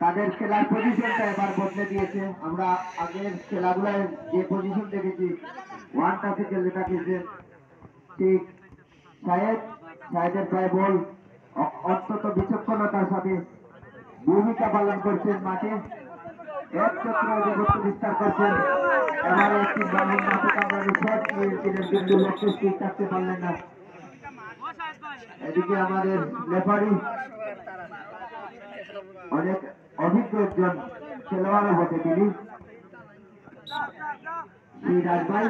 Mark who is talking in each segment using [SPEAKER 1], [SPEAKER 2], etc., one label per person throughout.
[SPEAKER 1] তাদের খেলার পজিশনটা এবার বদলে দিয়েছে। আমরা আগের খেলাগুলোয় যে পজিশন দেখেছি, ওয়ান টাচে খেলতে থাকেছেন, ঠিক সাহেদের পায়ে বল অত্যন্ত বিচক্ষণতার সাথে ভূমিকা পালন করছেন মাঠে, এক চক্র আধিপত্য বিস্তার করছেন। এবারে একটি বালুর মাঠে কামড়ানো শট নিয়েছিলেন, কিন্তু লক্ষ্যে ঠিক থাকতে পারলেন না। এদিকে আমাদের রেফারি অনেক অভিজ্ঞ একজন খেলোয়াড়ও বটে তিনি, সিরাজ ভাই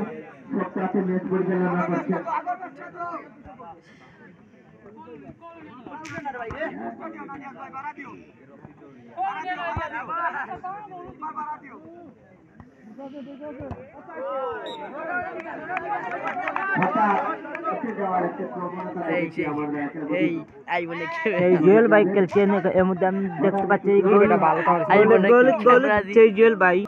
[SPEAKER 1] সপ্তাহে ম্যাচ পরিচালনা করছেন।
[SPEAKER 2] জুয়েল ভাই খেলছেন, এর মধ্যে আমি দেখতে পাচ্ছি জুয়েল ভাই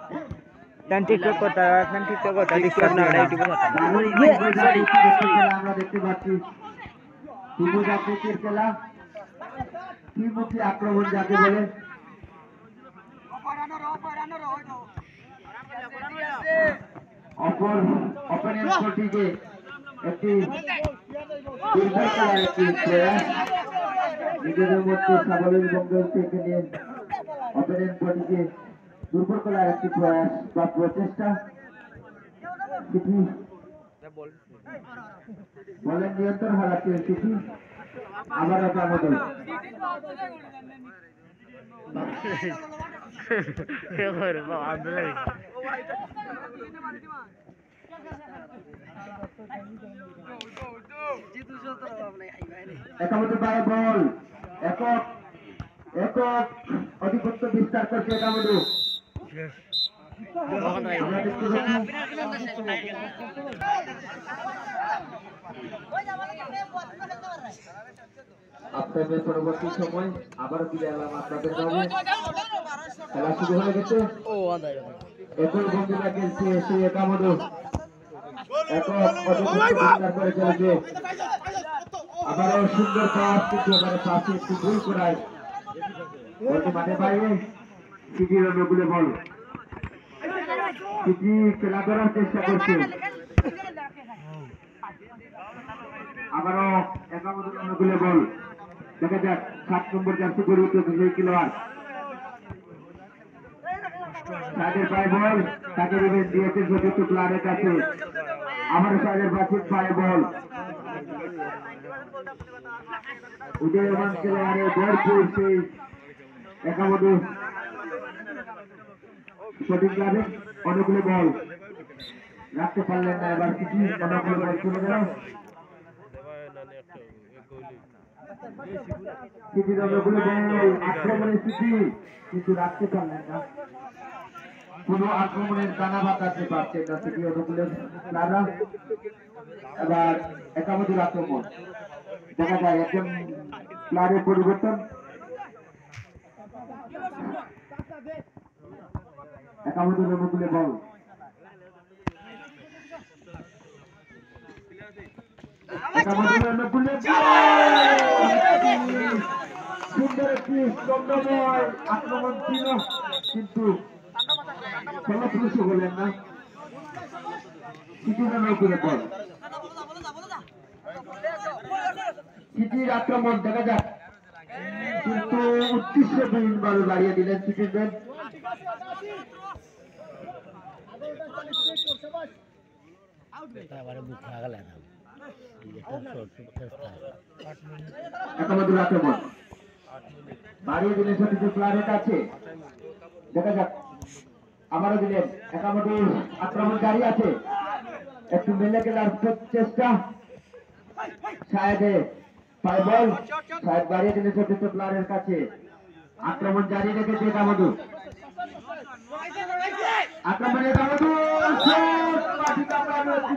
[SPEAKER 2] আমরা দেখতে
[SPEAKER 1] পাচ্ছি জাতীয় খেলা, ত্রিমুখী আক্রমণ যাকে বলে। অপর অপোনেন্ট পার্টিকে একটি নিজেদের মধ্যে স্বাভাবিক বন্ধন থেকে নিয়ে অপোনেন্ট পার্টিকে দুর্বল করার একটি প্রয়াস বা প্রচেষ্টা। সিটি বলের নিয়ন্ত্রণ হারাচ্ছে সিটি, আবার আমাদের একামতের বাইরে বল একক একক আধিপত্য বিস্তার করছে একামত। আপনাদের পরবর্তী সময় আবারও ফিরে এলাম আপনাদের মাঝে। খেলা শুরু হয়ে গেছে, একই বন্ধুরা খেলছে এসে একামত একক আধিপত্য বিস্তার করে চলেছে। আবারও সুন্দর পাস, কিন্তু এবারে পাশে একটু ভুল করায় মাঠে বাইরে সিটির অনুকূলে বল। সিটি খেলা করার চেষ্টা করছে, আবারও একামতের অনুকূলে বল। দেখা যাক 7 নম্বর জার্সি করে উঠেছে সেই খেলোয়াড়, সাইডের পায়ে বল তাকে দিয়েছে চতুর্থ প্লেয়ারের কাছে। আবারও সাইডের পায়ে বল, উদয়মান খেলোয়াড়ের ভরপুর সেই একামত সঠিকভাবে অনুকূলে বল রাখতে পারলেন না। এবার সিটি অনুকূলে বল চলে গেল, সিটির অনুকূলে বল আক্রমণে সিটি, কিন্তু রাখতে পারলেন না। কোন আক্রমণের দানা বাঁধাতে পারছেন না সিটি অনুকূলের প্লেয়াররা। এবার একামতের আক্রমণ, দেখা যায় একজন প্লেয়ারের পরিবর্তন। একামতের অনুকূলে বল, একামতের অনুকূলে সুন্দর একটি স্তম্ভময় আক্রমণ ছিল, কিন্তু ফলপ্রসূ হলেন না। সিটির অনুকূলে বল, সিটির আক্রমণ দেখা যাক, কিন্তু উদ্দেশ্যহীন বল বাড়িয়ে দিলেন সিটির ম্যান। একামতের আক্রমণ বাড়িয়ে দিলেন সতীর্থ প্লেয়ারের কাছে, দেখা যাক আবারও দিলেন। একামতের আক্রমণ জারি আছে, একটু মেলে খেলার চেষ্টা, সাহেদে পায়ে বল, সাহেদ বাড়িয়ে দিলেন সতীর্থ প্লেয়ারের কাছে। আক্রমণ জারি রেখেছে একামত, আক্রমণে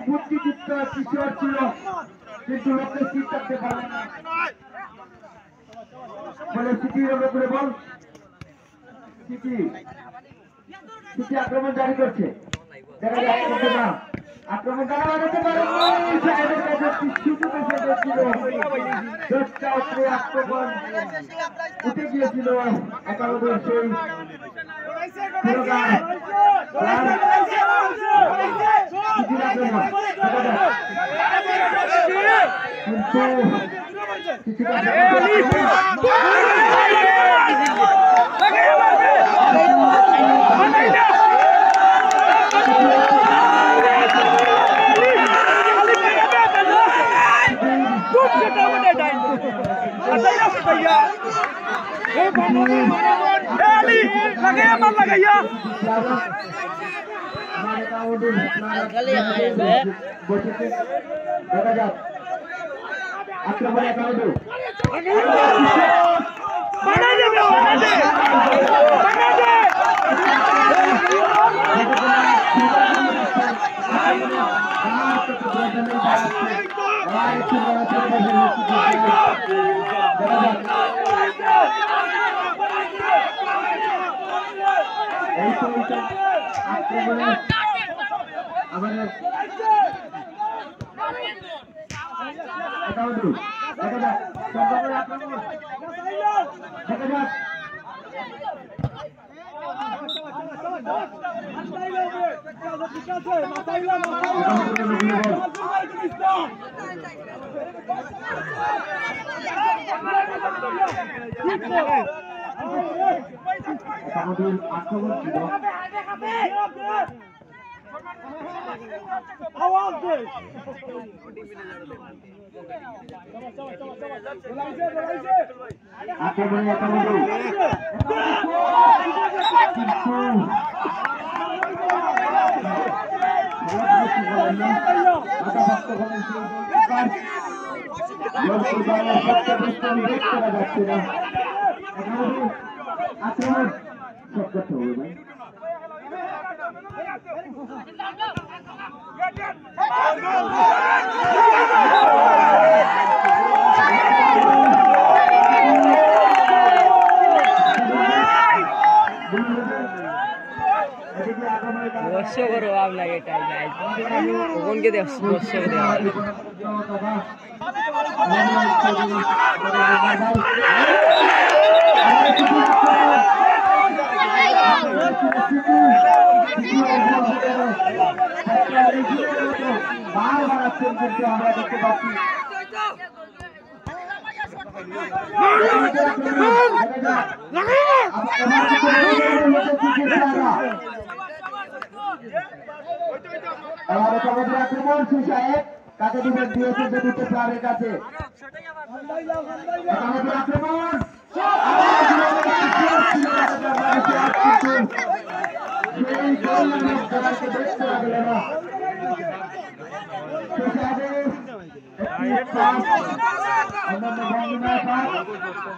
[SPEAKER 1] বুদ্ধিযুক্ত কিশোর ছিল, কিন্তু লোককে স্থির থাকতে পারলেন না। বলে সিটির উপরে বল, সিটি আক্রমণ জারি করছে, দেখা যাচ্ছে না আক্রমণ করা হতে পারে সাহেবের কাছে কিছু পেছে ছিল দশটা উপরে আক্রমণ উঠে গিয়েছিল একাবদের সেই আক্রমণ ছিল
[SPEAKER 2] দর্শকের অভাব লাগে টাইম কোনকে দর্শক দেওয়া
[SPEAKER 1] আমরা দেখতে পাচ্ছি আক্রমণ সাহেব কাকে দিবেন দিয়েছেন দুটো প্লেয়ারের কাছে আক্রমণ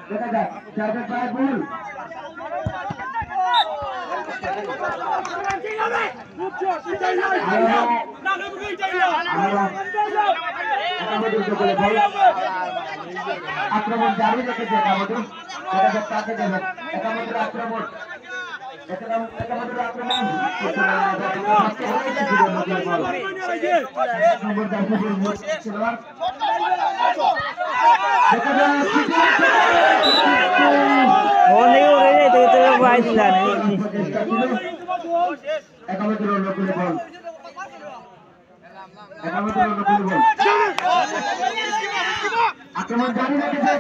[SPEAKER 1] দেখা যাক চারটা প্রায় ভুল আক্রমণ জারি রেখেছে একামতের কাছে দেবেন একামতের আক্রমণ আক্রমণ জারি রেখেছে